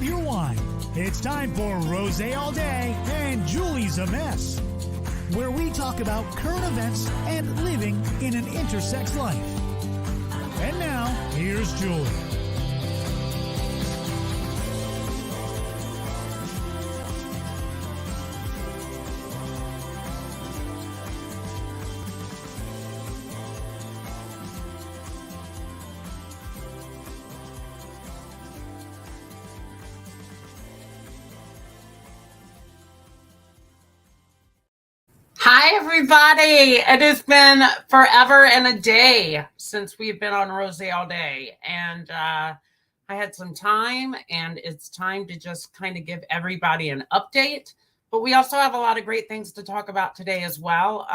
your wine. It's time for Rosé All Day and Julie's a Mess, where we talk about current events and living in an intersex life. And now, here's Julie. Hi, everybody. It has been forever and a day since we've been on Rosé All Day. And I had some time, and it's time to just kind of give everybody an update. But we also have a lot of great things to talk about today as well.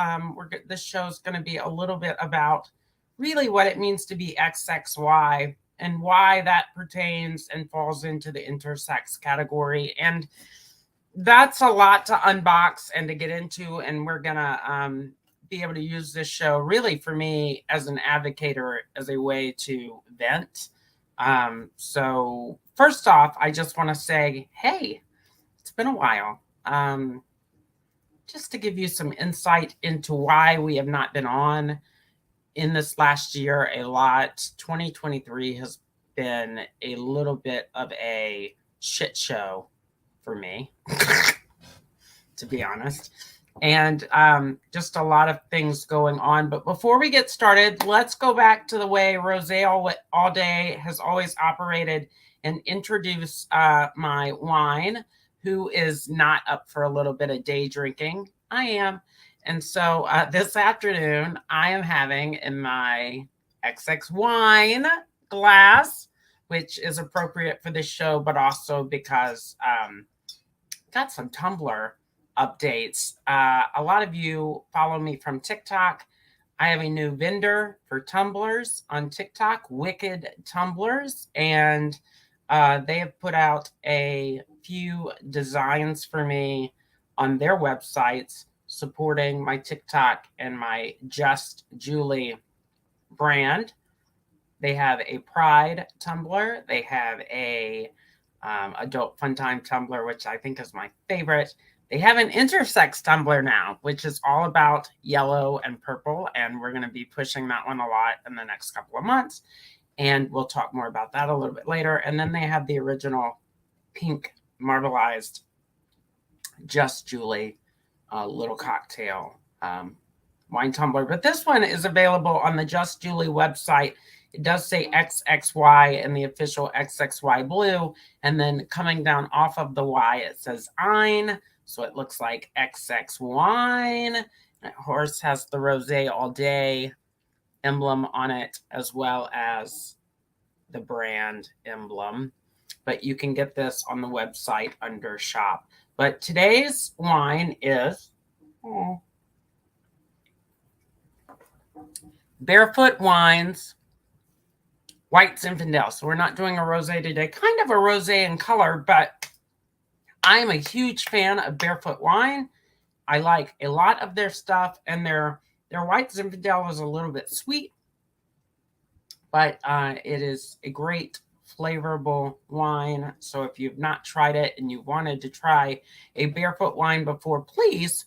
This show is going to be a little bit about really what it means to be XXY and why that pertains and falls into the intersex category. And that's a lot to unbox and to get into, and we're gonna be able to use this show really for me as an advocate or as a way to vent. So first off, I just want to say, hey, it's been a while. Just to give you some insight into why we have not been on in this last year a lot. 2023 has been a little bit of a shit show for me, to be honest, and just a lot of things going on. But before we get started, let's go back to the way Rosé All Day has always operated and introduce my wine, who is not up for a little bit of day drinking. I am. And so this afternoon, I am having in my XX wine glass, which is appropriate for this show, but also because got some Tumblr updates. A lot of you follow me from TikTok. I have a new vendor for tumblers on TikTok, Wicked Tumblers, and they have put out a few designs for me on their websites supporting my TikTok and my Just Julie brand. They have a Pride Tumbler. They have a adult fun time tumbler, which I think is my favorite. They have an intersex tumbler now, which is all about yellow and purple, and we're going to be pushing that one a lot in the next couple of months, and we'll talk more about that a little bit later. And then they have the original pink marbleized Just Julie little cocktail wine tumbler, but this one is available on the Just Julie website. It does say XXY and the official XXY blue. And then coming down off of the Y, it says Ein. So it looks like XX wine. That horse has the Rosé All Day emblem on it, as well as the brand emblem. But you can get this on the website under shop. But today's wine is Barefoot Wines White Zinfandel. So we're not doing a rosé today. Kind of a rosé in color, but I am a huge fan of Barefoot Wine. I like a lot of their stuff, and their White Zinfandel is a little bit sweet, but it is a great flavorful wine. So if you've not tried it and you wanted to try a Barefoot wine before, please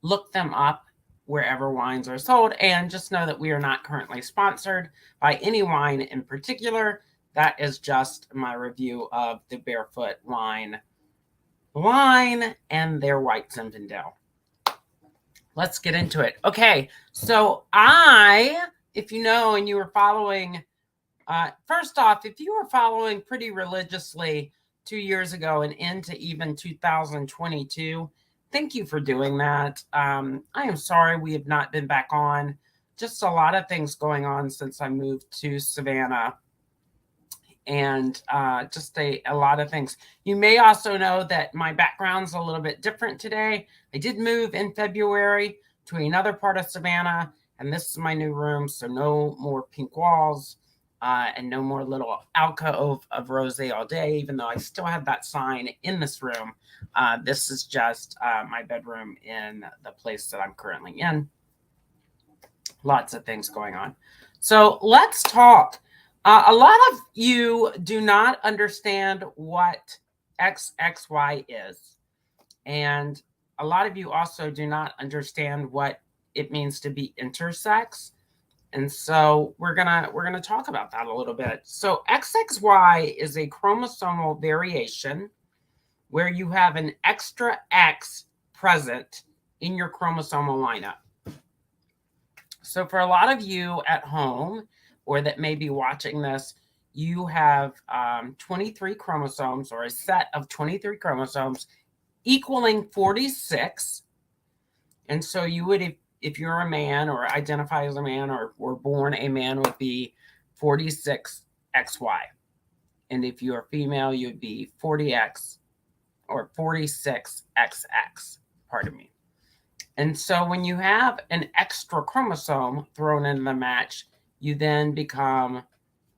look them up wherever wines are sold, and just know that we are not currently sponsored by any wine in particular. That is just my review of the Barefoot Wine line and their White Zinfandel. Let's get into it. Okay, so if you know and you were following, first off, if you were following pretty religiously 2 years ago and into even 2022, thank you for doing that. I am sorry we have not been back on. Just a lot of things going on since I moved to Savannah, and just a lot of things. You may also know that my background's a little bit different today. I did move in February to another part of Savannah, and this is my new room, so no more pink walls. And no more little alcove of Rosé All Day, even though I still have that sign in this room. This is just my bedroom in the place that I'm currently in. Lots of things going on. So let's talk. A lot of you do not understand what XXY is. And a lot of you also do not understand what it means to be intersex. And so we're gonna talk about that a little bit. So XXY is a chromosomal variation where you have an extra X present in your chromosomal lineup. So for a lot of you at home or that may be watching this, you have 23 chromosomes, or a set of 23 chromosomes equaling 46. And so you would, if you're a man or identify as a man or were born a man, would be 46XY. And if you're female, you'd be 40X or 46XX. Pardon me. And so when you have an extra chromosome thrown into the match, you then become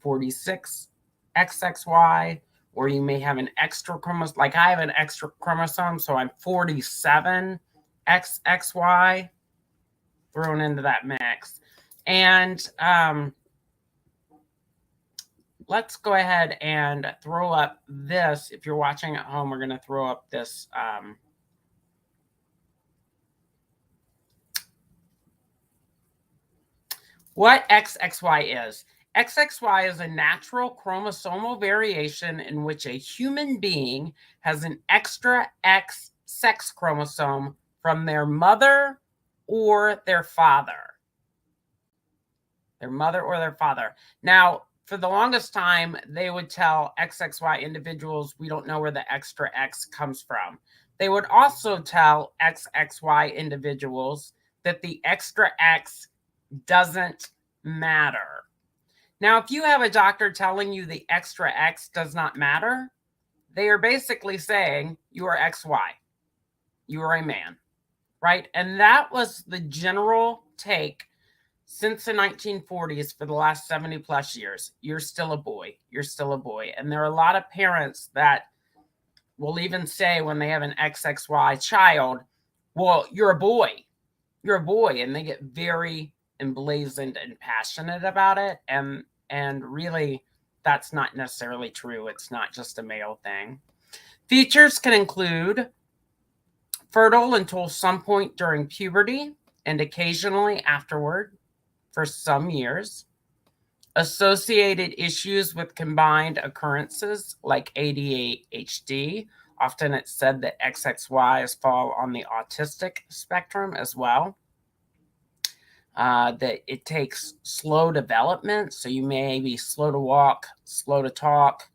46XXY, or you may have an extra chromosome. Like I have an extra chromosome, so I'm 47XXY thrown into that mix. And let's go ahead and throw up this. If you're watching at home, we're going to throw up this what XXY is. XXY is a natural chromosomal variation in which a human being has an extra X sex chromosome from their mother or their father. Their mother or their father. Now, for the longest time, they would tell XXY individuals, we don't know where the extra X comes from. They would also tell XXY individuals that the extra X doesn't matter. Now, if you have a doctor telling you the extra X does not matter, they are basically saying you are XY. You are a man, right? And that was the general take since the 1940s for the last 70 plus years. You're still a boy. You're still a boy. And there are a lot of parents that will even say when they have an XXY child, well, you're a boy. You're a boy. And they get very emblazoned and passionate about it. And really, that's not necessarily true. It's not just a male thing. Features can include fertile until some point during puberty and occasionally afterward for some years. Associated issues with combined occurrences like ADHD. Often it's said that XXYs fall on the autistic spectrum as well. That it takes slow development. So you may be slow to walk, slow to talk,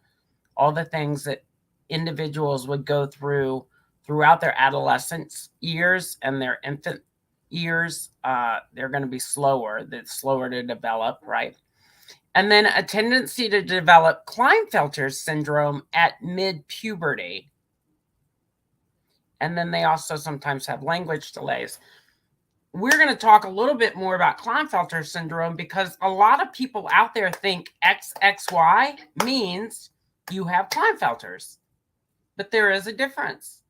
all the things that individuals would go through throughout their adolescence years and their infant years. They're going to be slower. That's slower to develop, right? And then a tendency to develop Klinefelter syndrome at mid-puberty. And then they also sometimes have language delays. We're going to talk a little bit more about Klinefelter syndrome because a lot of people out there think XXY means you have Klinefelters. But there is a difference.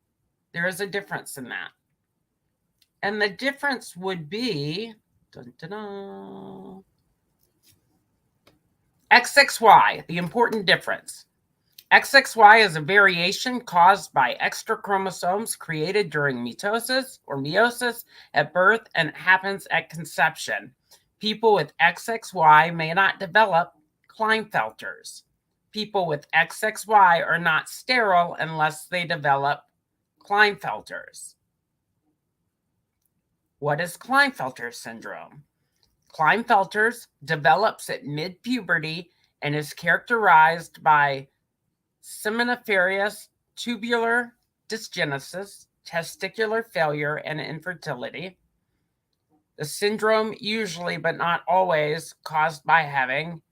There is a difference in that. And the difference would be XXY, the important difference. XXY is a variation caused by extra chromosomes created during mitosis or meiosis at birth and happens at conception. People with XXY may not develop Klinefelters. People with XXY are not sterile unless they develop Klinefelters. What is Klinefelter syndrome? Klinefelters develops at mid-puberty and is characterized by seminiferous tubular dysgenesis, testicular failure, and infertility. The syndrome usually, but not always, caused by having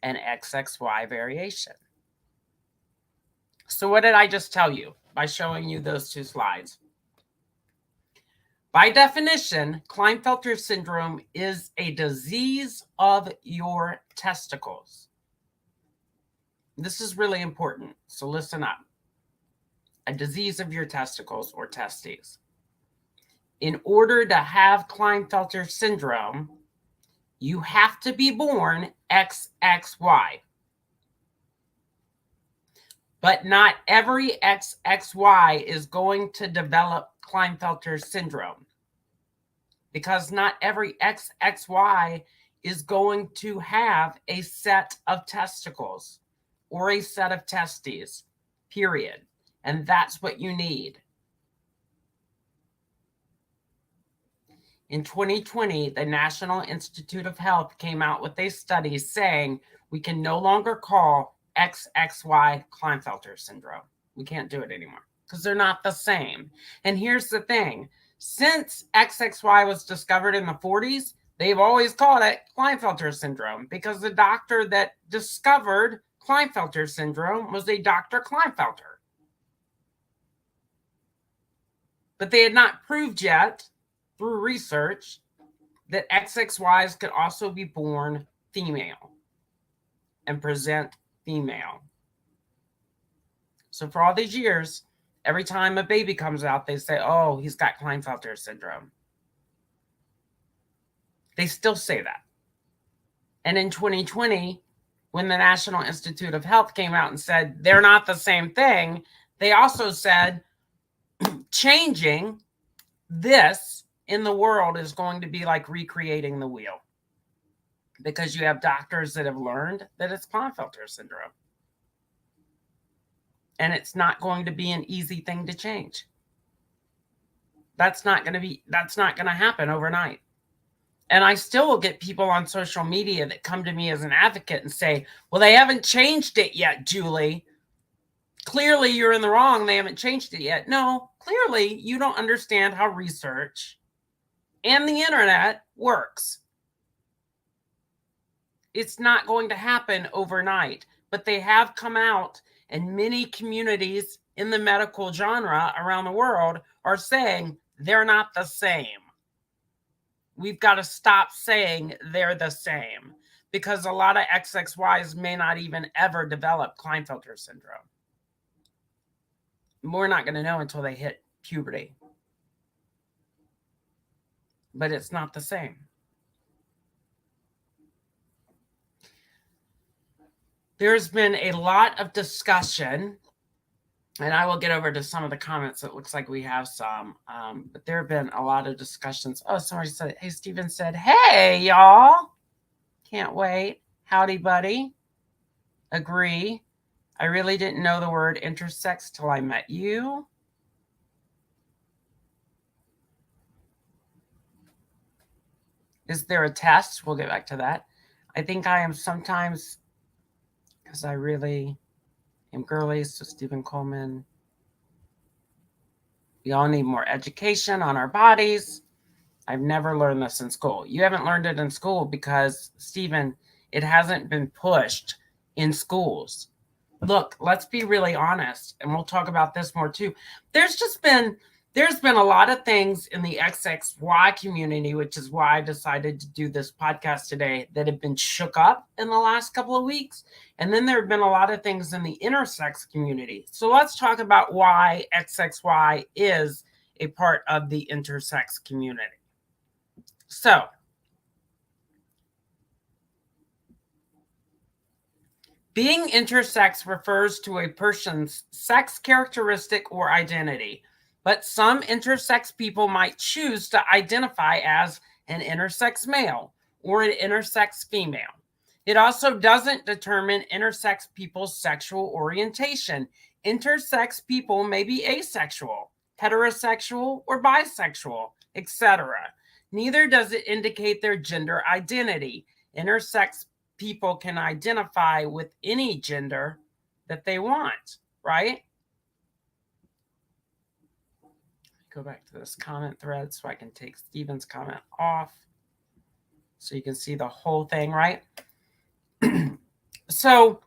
an XXY variation. So what did I just tell you by showing you those two slides? By definition, Klinefelter syndrome is a disease of your testicles. This is really important, so listen up. A disease of your testicles or testes. In order to have Klinefelter syndrome, you have to be born XXY. But not every XXY is going to develop Klinefelter syndrome, because not every XXY is going to have a set of testicles or a set of testes, period. And that's what you need. In 2020, the National Institute of Health came out with a study saying we can no longer call XXY Klinefelter syndrome. We can't do it anymore because they're not the same. And here's the thing. Since XXY was discovered in the 40s, they've always called it Klinefelter syndrome because the doctor that discovered Klinefelter syndrome was a Dr. Klinefelter. But they had not proved yet through research that XXYs could also be born female and present female. So for all these years, every time a baby comes out, they say, oh, he's got Klinefelter syndrome. They still say that. And in 2020, when the National Institute of Health came out and said they're not the same thing, they also said changing this in the world is going to be like recreating the wheel, because you have doctors that have learned that it's Klinefelter syndrome. And it's not going to be an easy thing to change. That's not going to happen overnight. And I still will get people on social media that come to me as an advocate and say, well, they haven't changed it yet, Julie. Clearly you're in the wrong. They haven't changed it yet. No, clearly you don't understand how research and the internet works. It's not going to happen overnight, but they have come out, and many communities in the medical genre around the world are saying they're not the same. We've got to stop saying they're the same, because a lot of XXYs may not even ever develop Klinefelter syndrome. We're not going to know until they hit puberty. But it's not the same. There's been a lot of discussion, and I will get over to some of the comments. It looks like we have some, but there have been a lot of discussions. Oh, somebody said, hey, Steven said, hey, y'all. Can't wait. Howdy, buddy. Agree. I really didn't know the word intersex till I met you. Is there a test? We'll get back to that. I think I am sometimes, because I really am girly. So Stephen Coleman, we all need more education on our bodies. I've never learned this in school. You haven't learned it in school because, Stephen, it hasn't been pushed in schools. Look, let's be really honest, and we'll talk about this more too. There's been a lot of things in the XXY community, which is why I decided to do this podcast today, that have been shook up in the last couple of weeks. And then there have been a lot of things in the intersex community. So let's talk about why XXY is a part of the intersex community. So, being intersex refers to a person's sex characteristic or identity, but some intersex people might choose to identify as an intersex male or an intersex female. It also doesn't determine intersex people's sexual orientation. Intersex people may be asexual, heterosexual, or bisexual, etc. Neither does it indicate their gender identity. Intersex people can identify with any gender that they want, right? Go back to this comment thread so I can take Steven's comment off so you can see the whole thing, right? So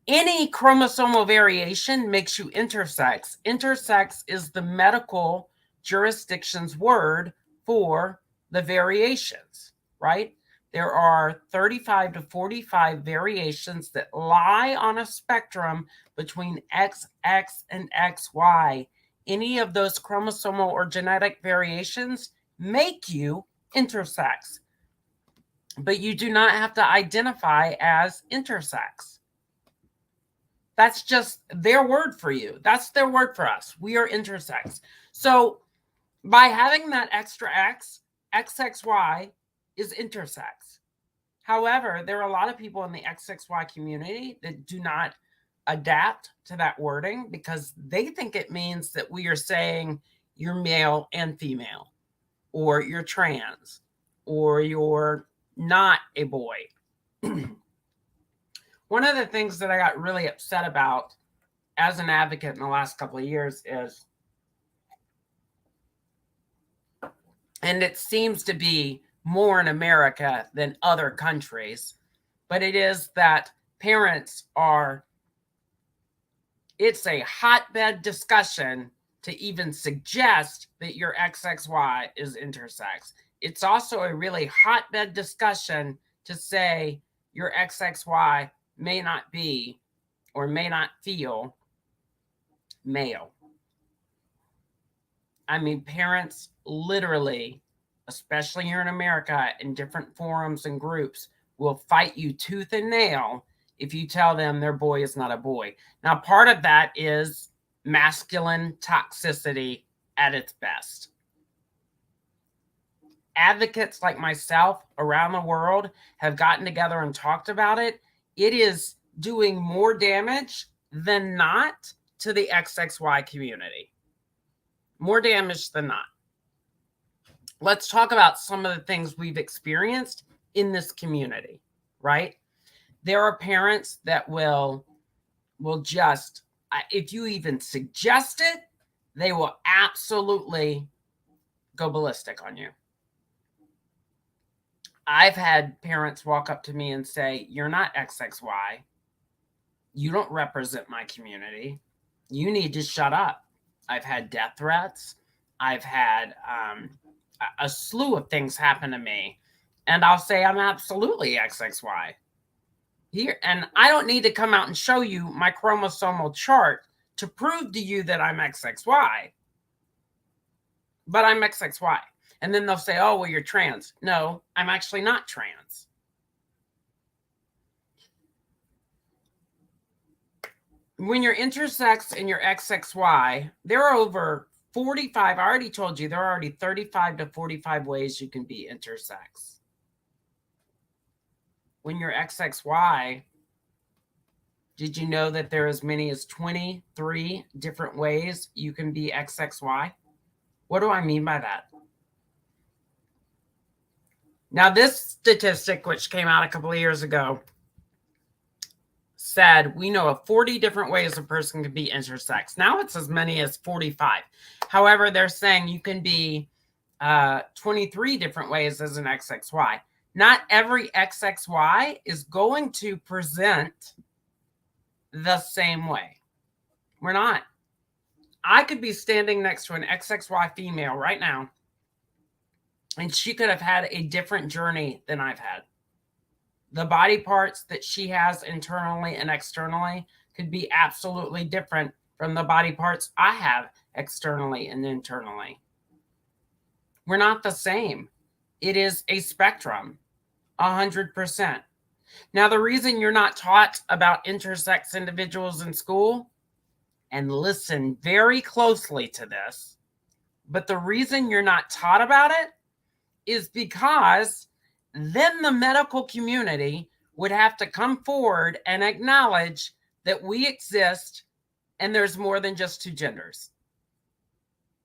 any chromosomal variation makes you intersex. Intersex is the medical jurisdiction's word for the variations, right? There are 35 to 45 variations that lie on a spectrum between XX and XY. Any of those chromosomal or genetic variations make you intersex. But you do not have to identify as intersex. That's just their word for you. That's their word for us. We are intersex. So by having that extra X, XXY is intersex. However, there are a lot of people in the XXY community that do not adapt to that wording because they think it means that we are saying you're male and female, or you're trans, or you're not a boy. One of the things that I got really upset about as an advocate in the last couple of years is, and it seems to be more in America than other countries, but it is that parents are, it's a hotbed discussion to even suggest that your XXY is intersex. It's also a really hotbed discussion to say your XXY may not be or may not feel male. I mean, parents literally, especially here in America, in different forums and groups, will fight you tooth and nail if you tell them their boy is not a boy. Now, part of that is masculine toxicity at its best. Advocates like myself around the world have gotten together and talked about it. It is doing more damage than not to the XXY community. More damage than not. Let's talk about some of the things we've experienced in this community, right? There are parents that will just, if you even suggest it, they will absolutely go ballistic on you. I've had parents walk up to me and say, "You're not XXY. You don't represent my community. You need to shut up." I've had death threats. I've had a slew of things happen to me. And I'll say, "I'm absolutely XXY. Here, and I don't need to come out and show you my chromosomal chart to prove to you that I'm XXY. But I'm XXY. And then they'll say, "Oh, well, you're trans." No, I'm actually not trans. When you're intersex and you're XXY, there are over 45, I already told you, there are already 35 to 45 ways you can be intersex. When you're XXY, did you know that there are as many as 23 different ways you can be XXY? What do I mean by that? Now, this statistic, which came out a couple of years ago, said we know of 40 different ways a person can be intersex. Now it's as many as 45. However, they're saying you can be 23 different ways as an XXY. Not every XXY is going to present the same way. We're not. I could be standing next to an XXY female right now, and she could have had a different journey than I've had. The body parts that she has internally and externally could be absolutely different from the body parts I have externally and internally. We're not the same. It is a spectrum, 100%. Now, the reason you're not taught about intersex individuals in school, and listen very closely to this, but the reason you're not taught about it is because then the medical community would have to come forward and acknowledge that we exist and there's more than just two genders.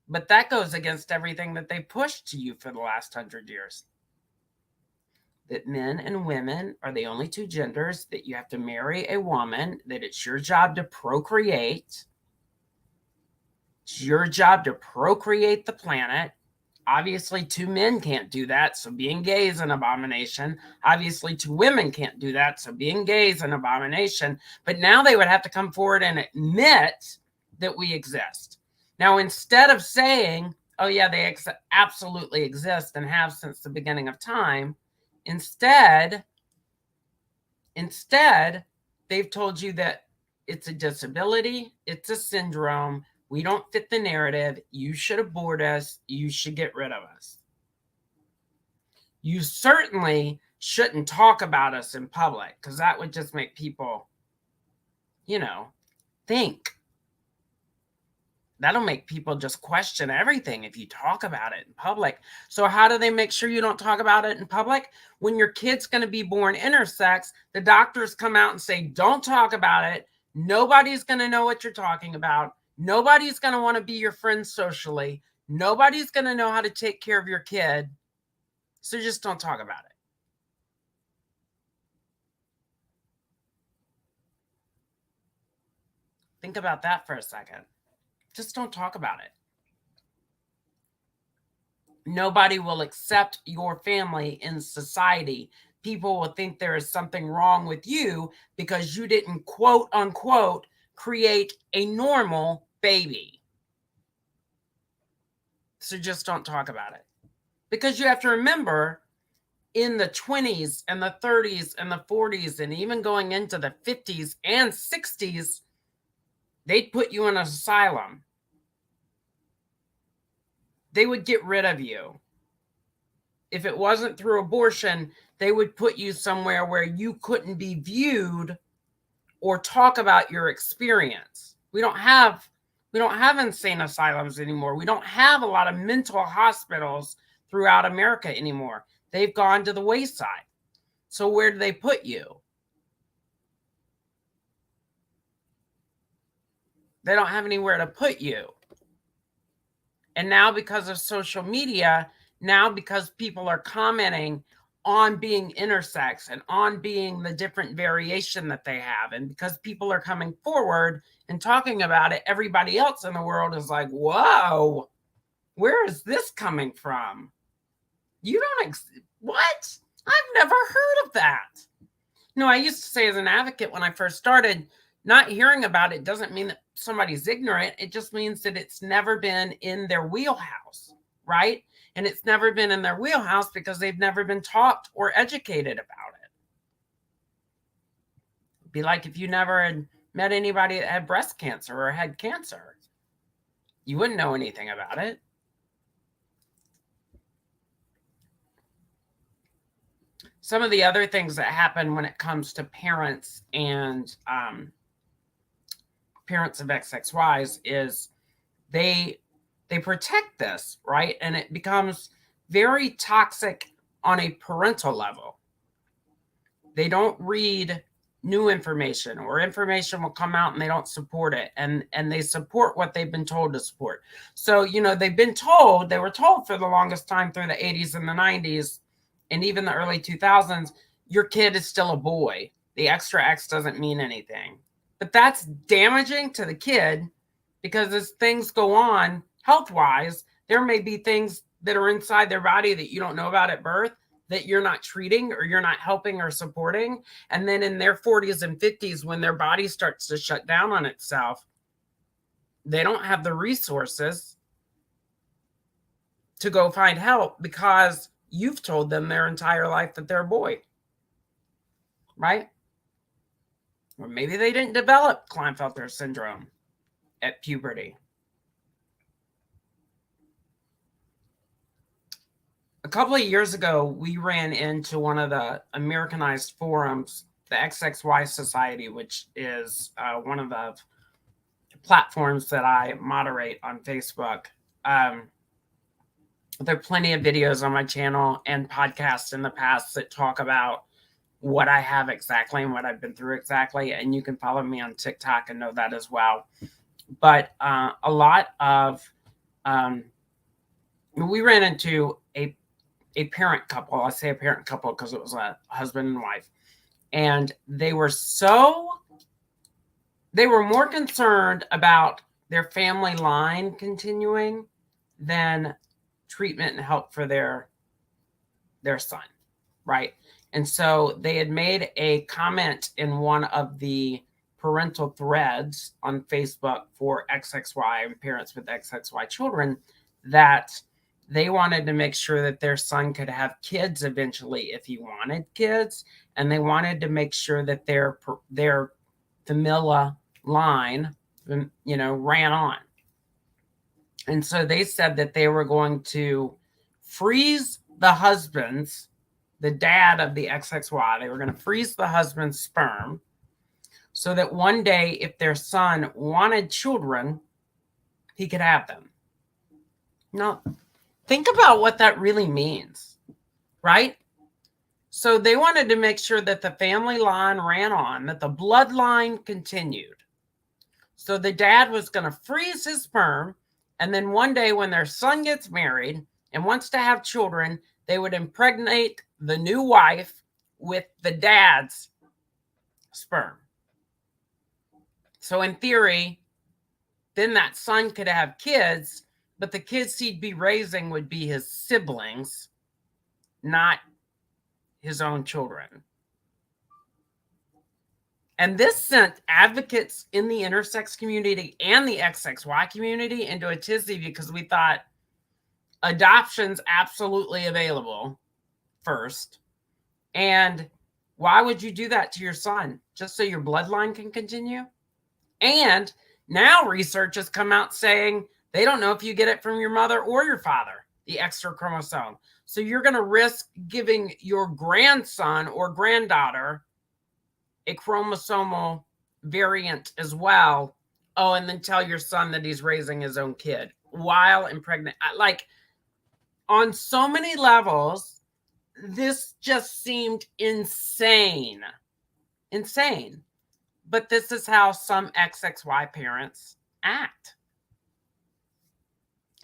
But that goes against everything that they pushed to you for the last 100 years. That men and women are the only two genders, that you have to marry a woman, that it's your job to procreate. It's your job to procreate the planet. Obviously, two men can't do that, so being gay is an abomination. Obviously, two women can't do that, so being gay is an abomination. But now they would have to come forward and admit that we exist. Now, instead of saying, "Oh yeah, they absolutely exist and have since the beginning of time," instead, they've told you that it's a disability, it's a syndrome, we don't fit the narrative, you should abort us, you should get rid of us. You certainly shouldn't talk about us in public, because that would just make people, think. That'll make people just question everything if you talk about it in public. So how do they make sure you don't talk about it in public? When your kid's going to be born intersex, the doctors come out and say, don't talk about it. Nobody's going to know what you're talking about. Nobody's going to want to be your friend socially. Nobody's going to know how to take care of your kid. So just don't talk about it. Think about that for a second. Just don't talk about it. Nobody will accept your family in society. People will think there is something wrong with you because you didn't, quote unquote, create a normal baby. So just don't talk about it. Because you have to remember, in the 20s and the 30s and the 40s and even going into the 50s and 60s, they'd put you in an asylum. They would get rid of you. If it wasn't through abortion, they would put you somewhere where you couldn't be viewed or talk about your experience. We don't have insane asylums anymore. We don't have a lot of mental hospitals throughout America anymore. They've gone to the wayside. So where do they put you? They don't have anywhere to put you. And now, because of social media, now because people are commenting on being intersex and on being the different variation that they have, and because people are coming forward and talking about it, everybody else in the world is like, whoa, where is this coming from? You don't, what? I've never heard of that. No, I used to say as an advocate when I first started, not hearing about it doesn't mean that somebody's ignorant. It just means that it's never been in their wheelhouse, right? And it's never been in their wheelhouse because they've never been taught or educated about it. It'd be like if you never had met anybody that had breast cancer or had cancer. You wouldn't know anything about it. Some of the other things that happen when it comes to parents and parents of XXYs is they protect this, right? And it becomes very toxic on a parental level. They don't read new information, or information will come out and they don't support it. And they support what they've been told to support. So, they were told for the longest time through the 80s and the 90s and even the early 2000s, your kid is still a boy. The extra X doesn't mean anything. But that's damaging to the kid, because as things go on health-wise, there may be things that are inside their body that you don't know about at birth that you're not treating or you're not helping or supporting. And then in their 40s and 50s, when their body starts to shut down on itself, they don't have the resources to go find help because you've told them their entire life that they're a boy, right? Or maybe they didn't develop Klinefelter syndrome at puberty. A couple of years ago, we ran into one of the Americanized forums, the XXY Society, which is one of the platforms that I moderate on Facebook. There are plenty of videos on my channel and podcasts in the past that talk about what I have exactly and what I've been through exactly. And you can follow me on TikTok and know that as well. But a lot of, we ran into a parent couple. I say a parent couple because it was a husband and wife. And they were more concerned about their family line continuing than treatment and help for their son, right? And so they had made a comment in one of the parental threads on Facebook for XXY and parents with XXY children that they wanted to make sure that their son could have kids eventually if he wanted kids. And they wanted to make sure that their familia line, ran on. And so they said that they were going to freeze the husbands the dad of the XXY, they were going to freeze the husband's sperm so that one day, if their son wanted children, he could have them. Now, think about what that really means, right? So they wanted to make sure that the family line ran on, that the bloodline continued. So the dad was going to freeze his sperm, and then one day when their son gets married and wants to have children, they would impregnate the new wife with the dad's sperm. So in theory, then that son could have kids, but the kids he'd be raising would be his siblings, not his own children. And this sent advocates in the intersex community and the XXY community into a tizzy because we thought adoption's absolutely available first. And why would you do that to your son? Just so your bloodline can continue? And now research has come out saying they don't know if you get it from your mother or your father, the extra chromosome. So you're going to risk giving your grandson or granddaughter a chromosomal variant as well. Oh, and then tell your son that he's raising his own kid while impregnant. Like, on so many levels, this just seemed insane. Insane. But this is how some XXY parents act.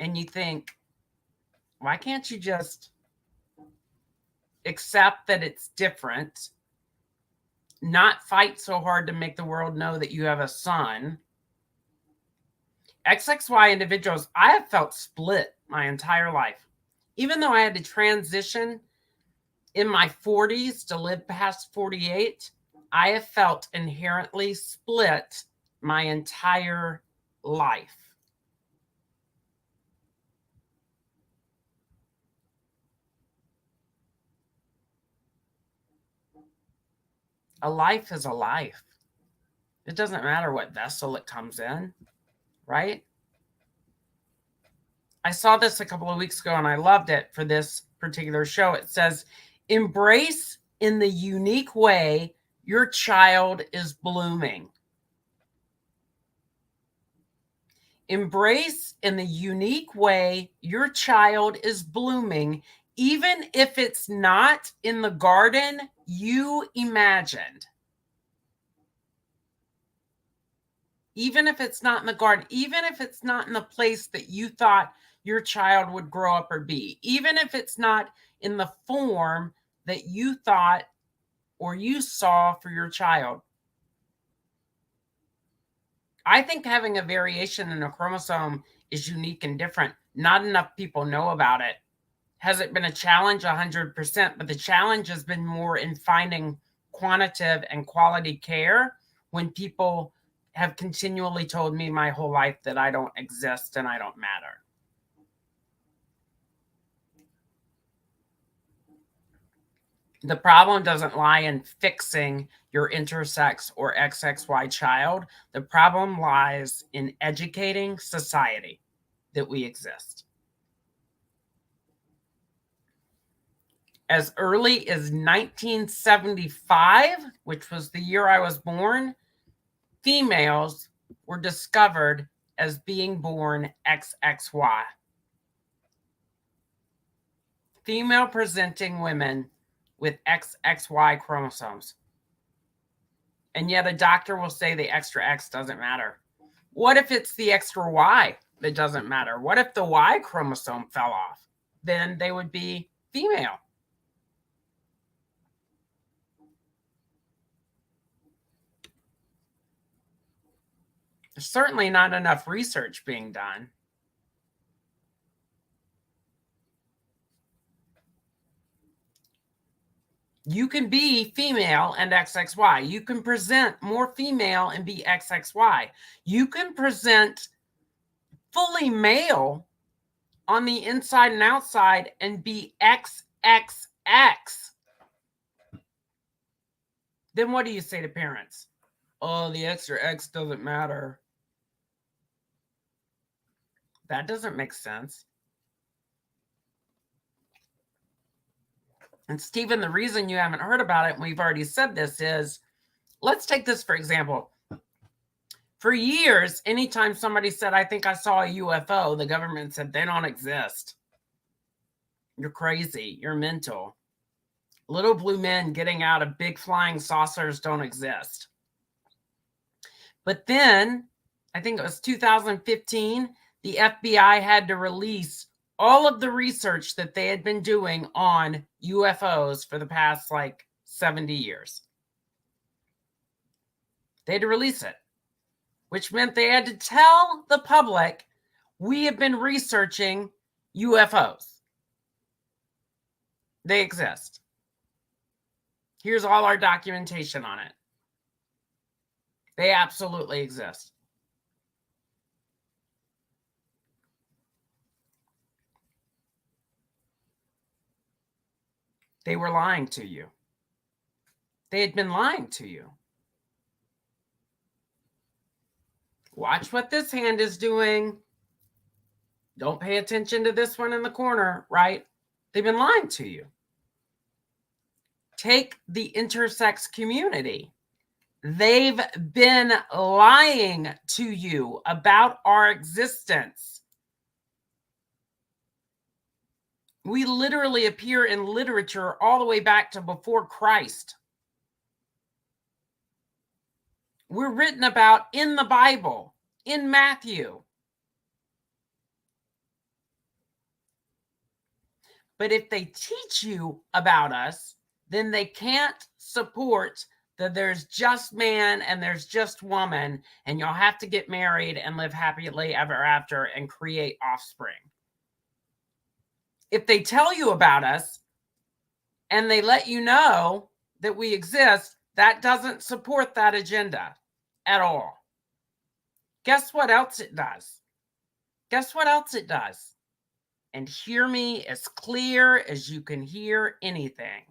And you think, why can't you just accept that it's different? Not fight so hard to make the world know that you have a son. XXY individuals, I have felt split my entire life. Even though I had to transition in my 40s to live past 48, I have felt inherently split my entire life. A life is a life. It doesn't matter what vessel it comes in, right? I saw this a couple of weeks ago and I loved it for this particular show. It says, embrace in the unique way your child is blooming. Embrace in the unique way your child is blooming, even if it's not in the garden you imagined. Even if it's not in the garden, even if it's not in the place that you thought your child would grow up or be, even if it's not in the form that you thought or you saw for your child. I think having a variation in a chromosome is unique and different. Not enough people know about it. Has it been a challenge? 100%, but the challenge has been more in finding quantitative and quality care when people have continually told me my whole life that I don't exist and I don't matter. The problem doesn't lie in fixing your intersex or XXY child. The problem lies in educating society that we exist. As early as 1975, which was the year I was born, females were discovered as being born XXY. Female presenting women with XXY chromosomes. And yet a doctor will say the extra X doesn't matter. What if it's the extra Y that doesn't matter? What if the Y chromosome fell off? Then they would be female. There's certainly not enough research being done. You can be female and XXY. You can present more female and be XXY. You can present fully male on the inside and outside and be XXX. Then what do you say to parents? Oh, the extra X doesn't matter. That doesn't make sense. And Stephen, the reason you haven't heard about it, and we've already said this, is let's take this for example. For years, anytime somebody said, I think I saw a UFO, the government said, they don't exist. You're crazy. You're mental. Little blue men getting out of big flying saucers don't exist. But then, I think it was 2015, the FBI had to release all of the research that they had been doing on UFOs for the past 70 years. They had to release it, which meant they had to tell the public, we have been researching UFOs. They exist. Here's all our documentation on it. They absolutely exist. They were lying to you. They had been lying to you. Watch what this hand is doing. Don't pay attention to this one in the corner, right? They've been lying to you. Take the intersex community. They've been lying to you about our existence. We literally appear in literature all the way back to before Christ. We're written about in the Bible, in Matthew. But if they teach you about us, then they can't support that there's just man and there's just woman, and you'll have to get married and live happily ever after and create offspring. If they tell you about us and they let you know that we exist, that doesn't support that agenda at all. Guess what else it does? Guess what else it does? And hear me as clear as you can hear anything.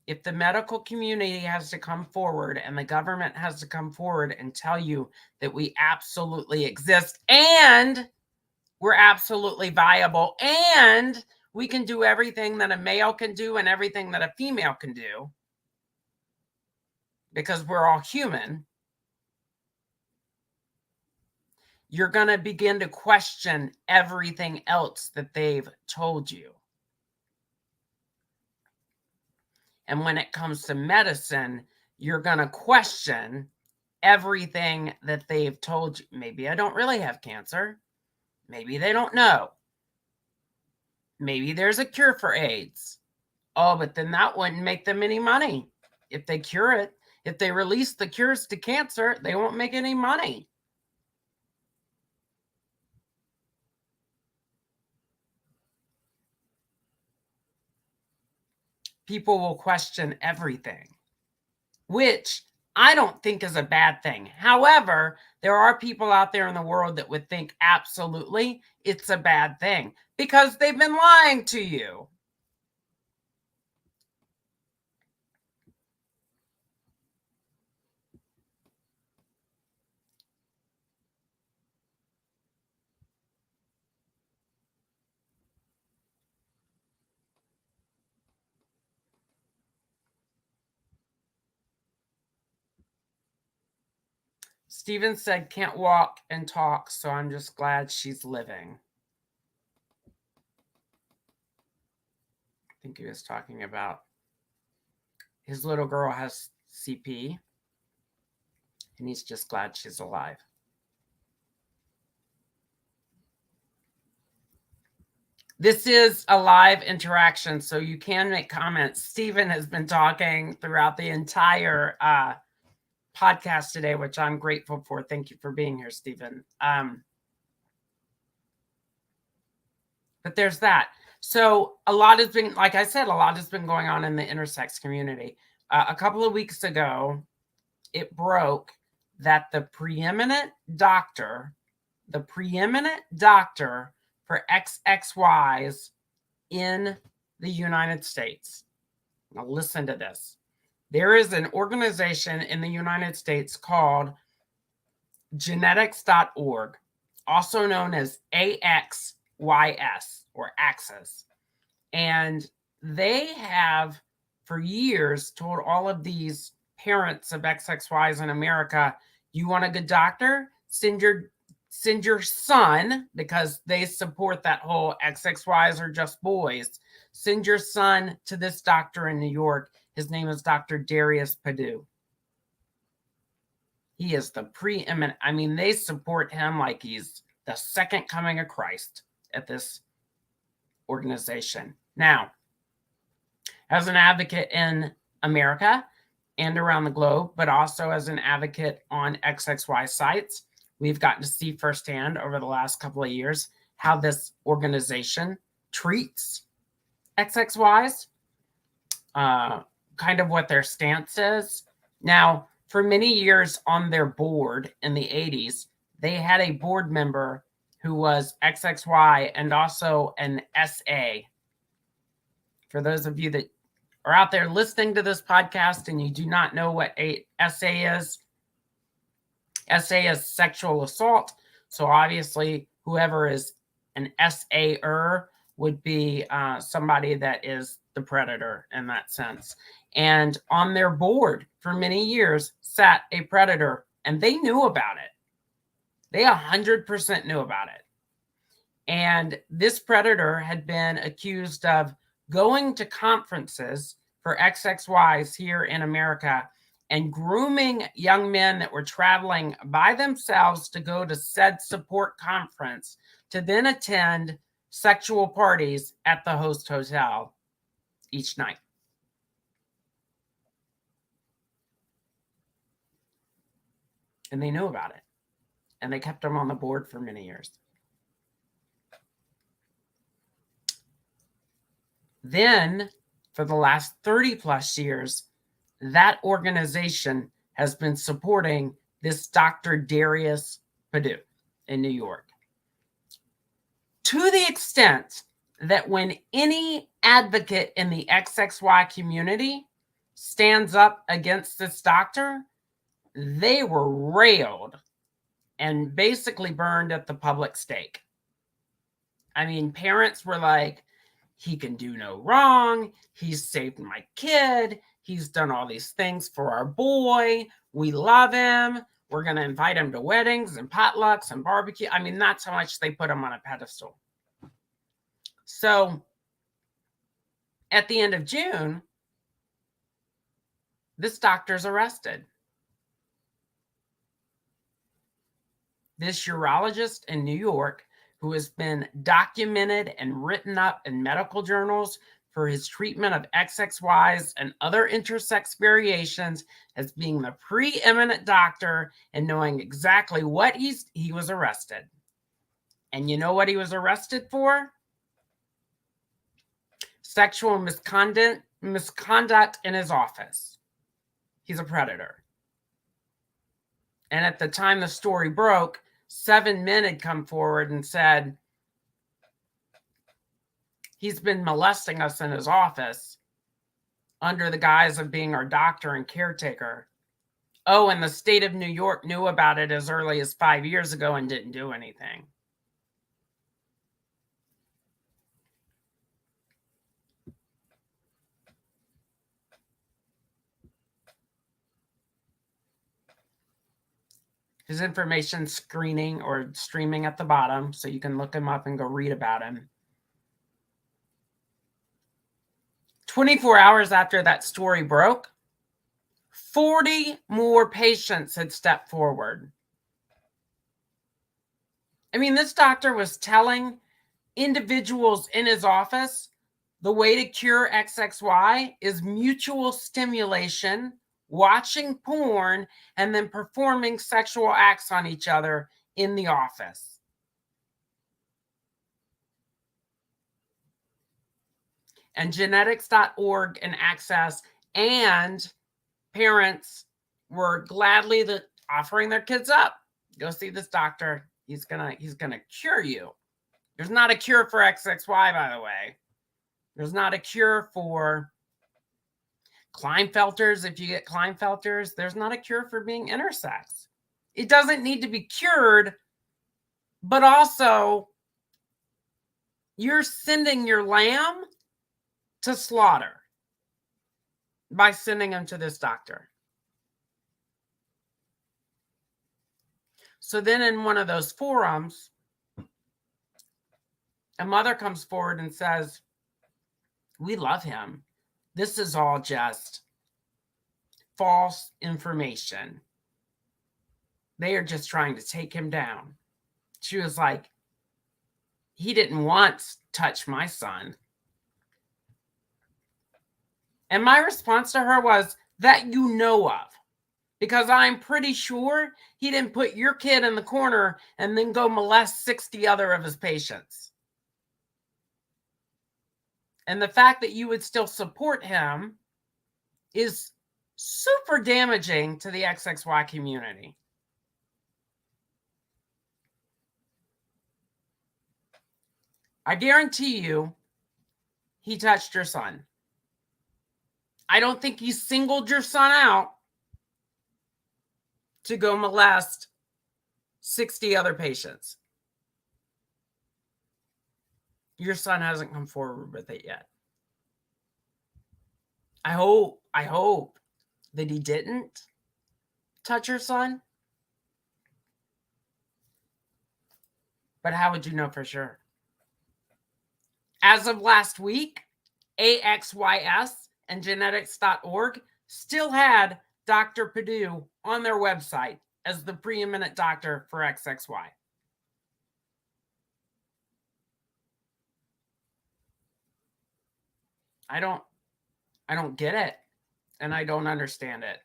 If the medical community has to come forward and the government has to come forward and tell you that we absolutely exist and we're absolutely viable and we can do everything that a male can do and everything that a female can do because we're all human, you're going to begin to question everything else that they've told you. And when it comes to medicine, you're going to question everything that they've told you. Maybe I don't really have cancer. Maybe they don't know. Maybe there's a cure for AIDS. Oh, but then that wouldn't make them any money. If they cure it, if they release the cures to cancer, they won't make any money. People will question everything, which I don't think is a bad thing. However, there are people out there in the world that would think absolutely it's a bad thing because they've been lying to you. Steven said, can't walk and talk, so I'm just glad she's living. I think he was talking about his little girl has CP, and he's just glad she's alive. This is a live interaction, so you can make comments. Steven has been talking throughout the entire podcast today, which I'm grateful for. Thank you for being here, Stephen. But there's that. So a lot has been, like I said, a lot has been going on in the intersex community. A couple of weeks ago, it broke that the preeminent doctor for XXYs in the United States. Now listen to this. There is an organization in the United States called genetics.org, also known as AXYS or AXIS. And they have for years told all of these parents of XXYs in America, you want a good doctor? Send your son, because they support that whole XXYs are just boys. Send your son to this doctor in New York. His name is Dr. Darius Padu. He is the preeminent. I mean, they support him like he's the second coming of Christ at this organization. Now, as an advocate in America and around the globe, but also as an advocate on XXY sites, we've gotten to see firsthand over the last couple of years how this organization treats XXYs, kind of what their stance is. Now, for many years on their board in the 80s, they had a board member who was XXY and also an SA. For those of you that are out there listening to this podcast and you do not know what a SA is sexual assault. So obviously, whoever is an SAer would be somebody that is the predator in that sense. And on their board for many years sat a predator, and they knew about it. They 100% knew about it. And this predator had been accused of going to conferences for XXYs here in America and grooming young men that were traveling by themselves to go to said support conference to then attend sexual parties at the host hotel each night. And they knew about it. And they kept him on the board for many years. Then, for the last 30 plus years, that organization has been supporting this Dr. Darius Padu in New York. To the extent that when any advocate in the XXY community stands up against this doctor, they were railed and basically burned at the public stake. I mean, parents were like, he can do no wrong. He's saved my kid. He's done all these things for our boy. We love him. We're going to invite him to weddings and potlucks and barbecue. I mean, that's how much they put him on a pedestal. So at the end of June, this doctor's arrested. This urologist in New York, who has been documented and written up in medical journals for his treatment of XXYs and other intersex variations as being the preeminent doctor and knowing exactly what he was arrested. And you know what he was arrested for? Sexual misconduct in his office. He's a predator. And at the time the story broke, 7 men had come forward and said, he's been molesting us in his office under the guise of being our doctor and caretaker. Oh, and the state of New York knew about it as early as 5 years ago and didn't do anything. His information screening or streaming at the bottom, so you can look him up and go read about him. 24 hours after that story broke, 40 more patients had stepped forward. I mean, this doctor was telling individuals in his office the way to cure XXY is mutual stimulation, watching porn, and then performing sexual acts on each other in the office. And genetics.org and Access and parents were gladly offering their kids up. Go see this doctor. He's gonna cure you. There's not a cure for XXY, by the way. There's not a cure for Klinefelters. If you get Klinefelters, there's not a cure for being intersex. It doesn't need to be cured, but also you're sending your lamb to slaughter by sending him to this doctor. So then in one of those forums, a mother comes forward and says, we love him. This is all just false information. They are just trying to take him down. She was like, he didn't once touch my son. And my response to her was, that you know of. Because I'm pretty sure he didn't put your kid in the corner and then go molest 60 other of his patients. And the fact that you would still support him is super damaging to the XXY community. I guarantee you, he touched your son. I don't think you singled your son out to go molest 60 other patients. Your son hasn't come forward with it yet. I hope that he didn't touch your son. But how would you know for sure? As of last week, AXYS and genetics.org still had Dr. Perdue on their website as the preeminent doctor for XXY. I don't get it, and I don't understand it.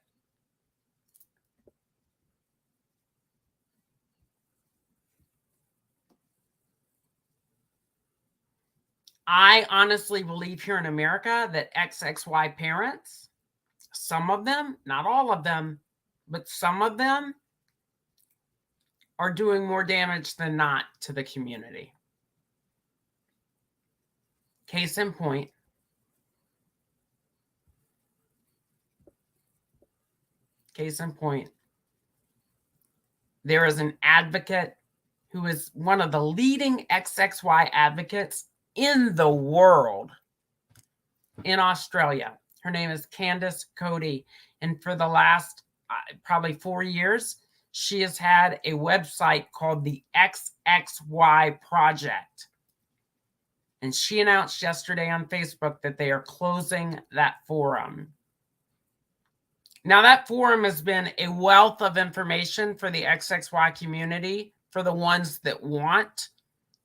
I honestly believe here in America that XXY parents, some of them, not all of them, but some of them are doing more damage than not to the community. Case in point, there is an advocate who is one of the leading XXY advocates in the world in Australia. Her name is Candace Cody. And for the last probably 4 years, she has had a website called the XXY Project. And she announced yesterday on Facebook that they are closing that forum. Now, that forum has been a wealth of information for the XXY community, for the ones that want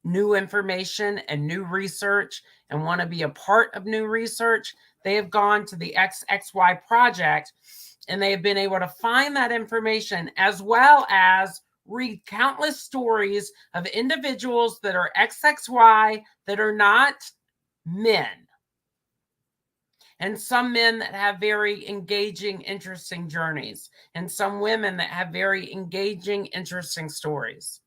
new information and new research and want to be a part of new research. They have gone to the XXY Project and they have been able to find that information, as well as read countless stories of individuals that are XXY that are not men. And some men that have very engaging, interesting journeys. And some women that have very engaging, interesting stories.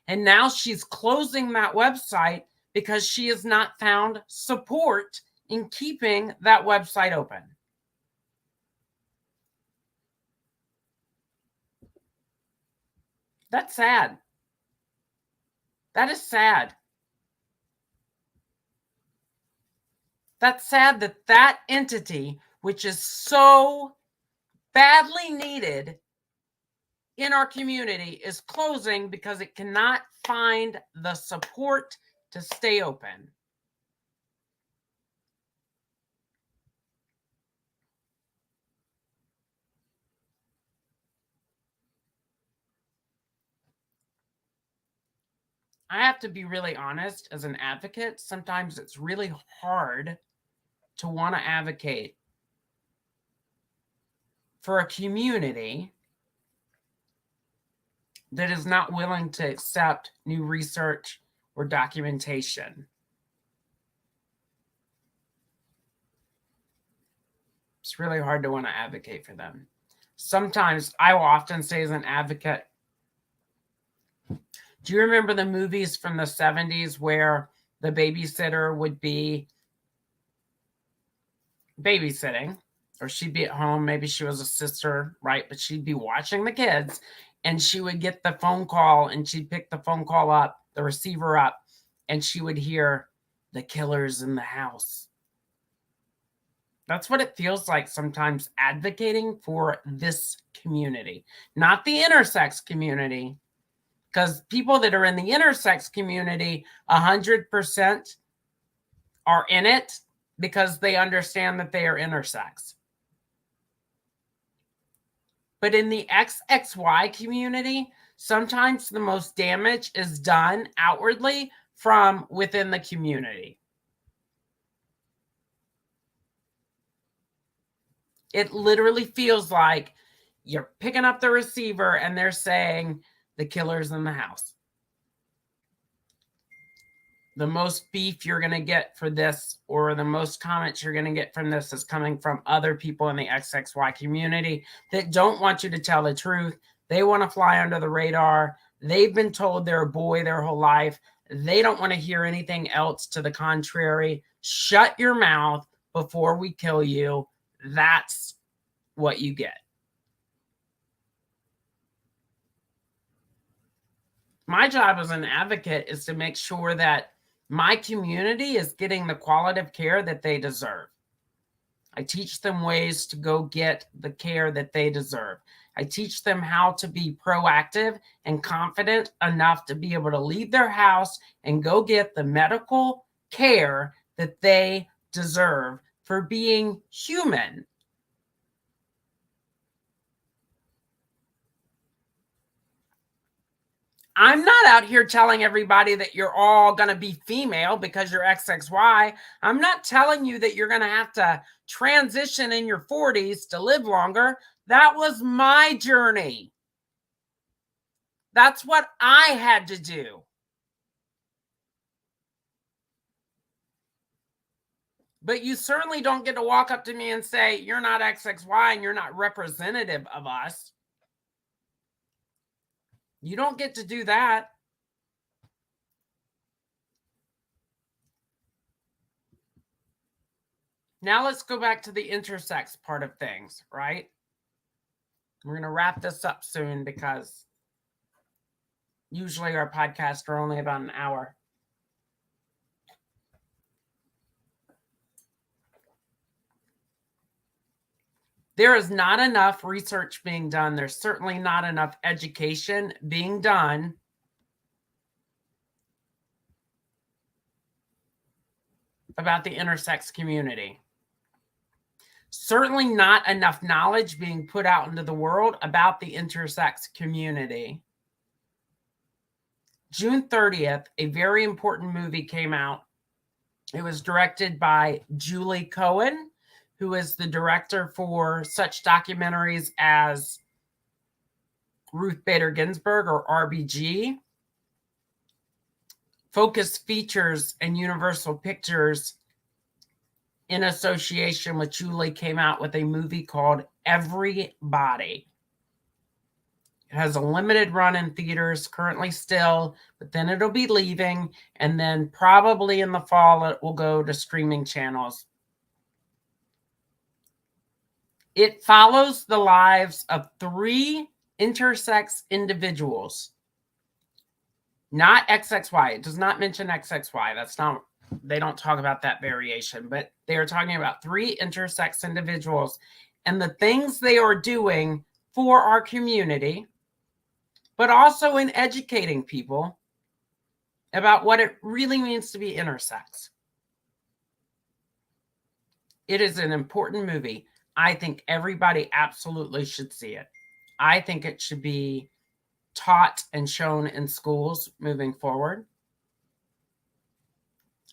And now she's closing that website because she has not found support in keeping that website open. That's sad. That is sad. That's sad that that entity, which is so badly needed in our community, is closing because it cannot find the support to stay open. I have to be really honest, as an advocate, sometimes it's really hard to want to advocate for a community that is not willing to accept new research or documentation. It's really hard to want to advocate for them. Sometimes, I will often say as an advocate, do you remember the movies from the 70s where the babysitter would be babysitting, or she'd be at home, maybe she was a sister, right? But she'd be watching the kids, and she would get the phone call, and she'd pick the phone call up, the receiver up, and she would hear, the killer's in the house. That's what it feels like sometimes advocating for this community, not the intersex community, because people that are in the intersex community, 100% are in it because they understand that they are intersex. But in the XXY community, sometimes the most damage is done outwardly from within the community. It literally feels like you're picking up the receiver and they're saying the killer's in the house. The most beef you're going to get for this, or the most comments you're going to get from this, is coming from other people in the XXY community that don't want you to tell the truth. They want to fly under the radar. They've been told they're a boy their whole life. They don't want to hear anything else to the contrary. Shut your mouth before we kill you. That's what you get. My job as an advocate is to make sure that my community is getting the qualitative care that they deserve. I teach them ways to go get the care that they deserve. I teach them how to be proactive and confident enough to be able to leave their house and go get the medical care that they deserve for being human. I'm not out here telling everybody that you're all going to be female because you're XXY. I'm not telling you that you're going to have to transition in your 40s to live longer. That was my journey. That's what I had to do. But you certainly don't get to walk up to me and say, you're not XXY and you're not representative of us. You don't get to do that. Now let's go back to the intersex part of things, right? We're going to wrap this up soon because usually our podcasts are only about an hour. There is not enough research being done. There's certainly not enough education being done about the intersex community. Certainly not enough knowledge being put out into the world about the intersex community. June 30th, a very important movie came out. It was directed by Julie Cohen, who is the director for such documentaries as Ruth Bader Ginsburg or RBG. Focus Features and Universal Pictures, in association with Julie, came out with a movie called Everybody. It has a limited run in theaters currently still, but then it'll be leaving, and then probably in the fall it will go to streaming channels. It follows the lives of 3 intersex individuals. Not XXY. It does not mention XXY. That's not, they don't talk about that variation, but they are talking about 3 intersex individuals and the things they are doing for our community, but also in educating people about what it really means to be intersex. It is an important movie. I think everybody absolutely should see it. I think it should be taught and shown in schools moving forward.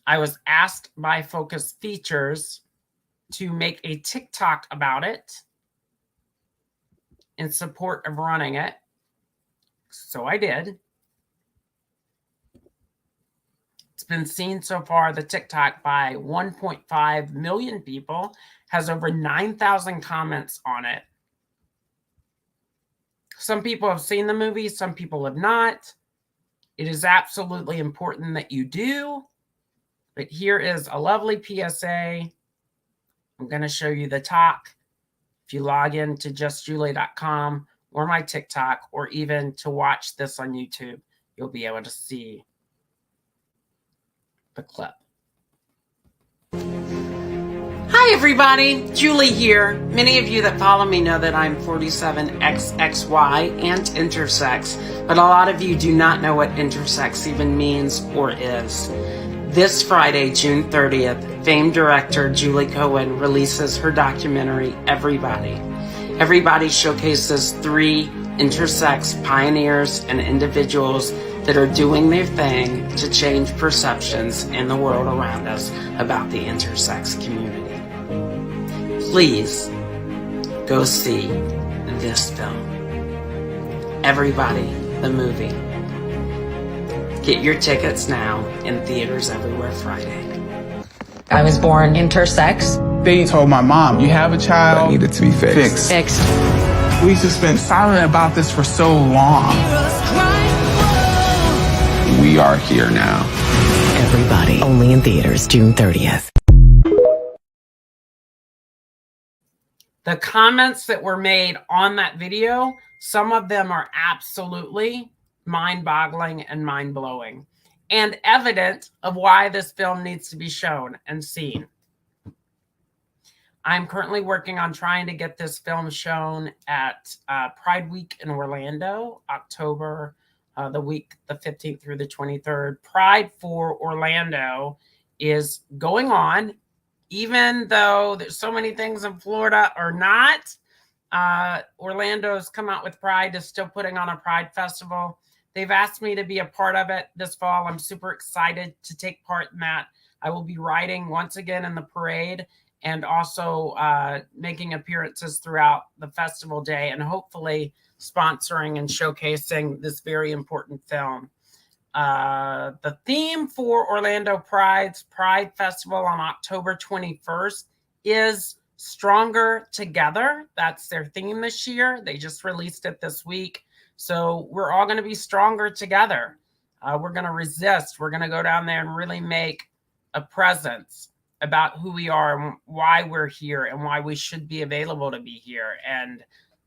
I was asked by Focus Features to make a TikTok about it in support of running it. So I did. It's been seen so far, the TikTok, by 1.5 million people, has over 9,000 comments on it. Some people have seen the movie, some people have not. It is absolutely important that you do. But here is a lovely PSA. I'm going to show you the talk. If you log in to justjulie.com or my TikTok, or even to watch this on YouTube, you'll be able to see the clip. Hi everybody, Julie here. Many of you that follow me know that I'm 47XXY and intersex, but a lot of you do not know what intersex even means or is. This Friday, June 30th, famed director Julie Cohen releases her documentary, Everybody. Everybody showcases 3 intersex pioneers and individuals that are doing their thing to change perceptions in the world around us about the intersex community. Please go see this film. Everybody, the movie. Get your tickets now in theaters everywhere Friday. I was born intersex. They told my mom, you have a child that needed to be fixed. Fixed. We just been silent about this for so long. We are here now. Everybody, only in theaters June 30th. The comments that were made on that video, some of them are absolutely mind-boggling and mind-blowing and evident of why this film needs to be shown and seen. I'm currently working on trying to get this film shown at Pride Week in Orlando, October, the week, the 15th through the 23rd. Pride for Orlando is going on, even though there's so many things in Florida or not. Orlando's come out with Pride, is still putting on a Pride festival. They've asked me to be a part of it this fall. I'm super excited to take part in that. I will be riding once again in the parade and also making appearances throughout the festival day and hopefully sponsoring and showcasing this very important film. The theme for Orlando Pride's Pride Festival on October 21st is Stronger Together. That's their theme this year. They just released it this week. So we're all going to be stronger together. We're going to resist. We're going to go down there and really make a presence about who we are and why we're here and why we should be available to be here. And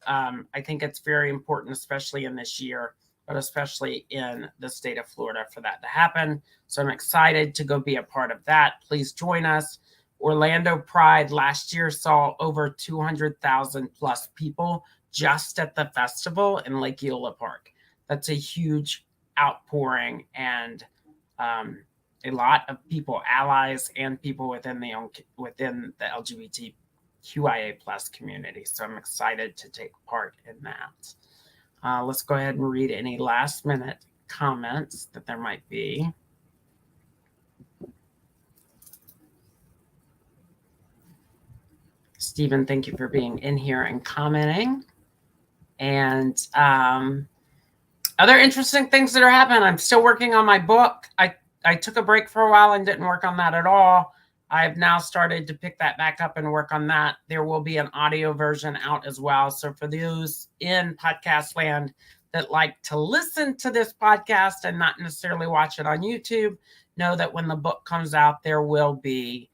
I think it's very important, especially in this year, but especially in the state of Florida, for that to happen. So I'm excited to go be a part of that. Please join us. Orlando Pride last year saw over 200,000 plus people just at the festival in Lake Eola Park. That's a huge outpouring and a lot of people, allies, and people within the LGBTQIA plus community. So I'm excited to take part in that. Let's go ahead and read any last minute comments that there might be. Stephen, thank you for being in here and commenting. And other interesting things that are happening. I'm still working on my book. I took a break for a while and didn't work on that at all. I've now started to pick that back up and work on that. There will be an audio version out as well. So for those in podcast land that like to listen to this podcast and not necessarily watch it on YouTube, know that when the book comes out, there will be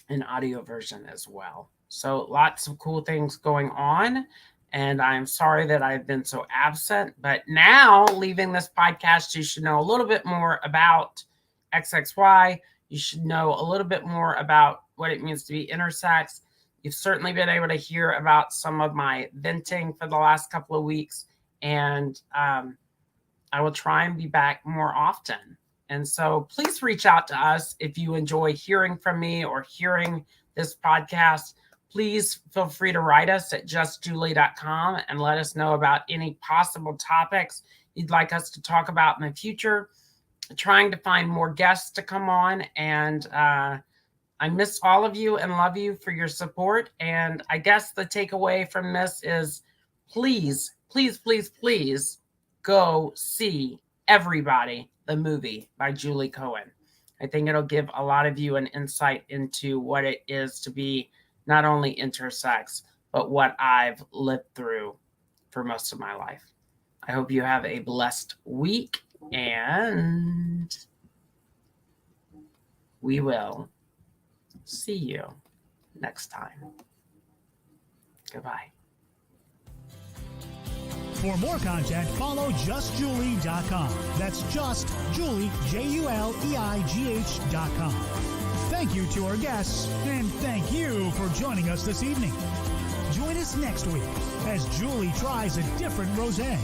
an audio version as well. So lots of cool things going on. And I'm sorry that I've been so absent, but now leaving this podcast, you should know a little bit more about XXY. You should know a little bit more about what it means to be intersex. You've certainly been able to hear about some of my venting for the last couple of weeks, and I will try and be back more often. And so please reach out to us if you enjoy hearing from me or hearing this podcast. Please feel free to write us at justjulie.com and let us know about any possible topics you'd like us to talk about in the future. I'm trying to find more guests to come on, and I miss all of you and love you for your support. And I guess the takeaway from this is please, please, please, please go see Everybody, the movie by Julie Cohen. I think it'll give a lot of you an insight into what it is to be not only intersex, but what I've lived through for most of my life. I hope you have a blessed week, and we will see you next time. Goodbye. For more content, follow justjulie.com. That's just Julie, JuleIGH.com. Thank you to our guests, and thank you for joining us this evening. Join us next week as Julie tries a different rosé.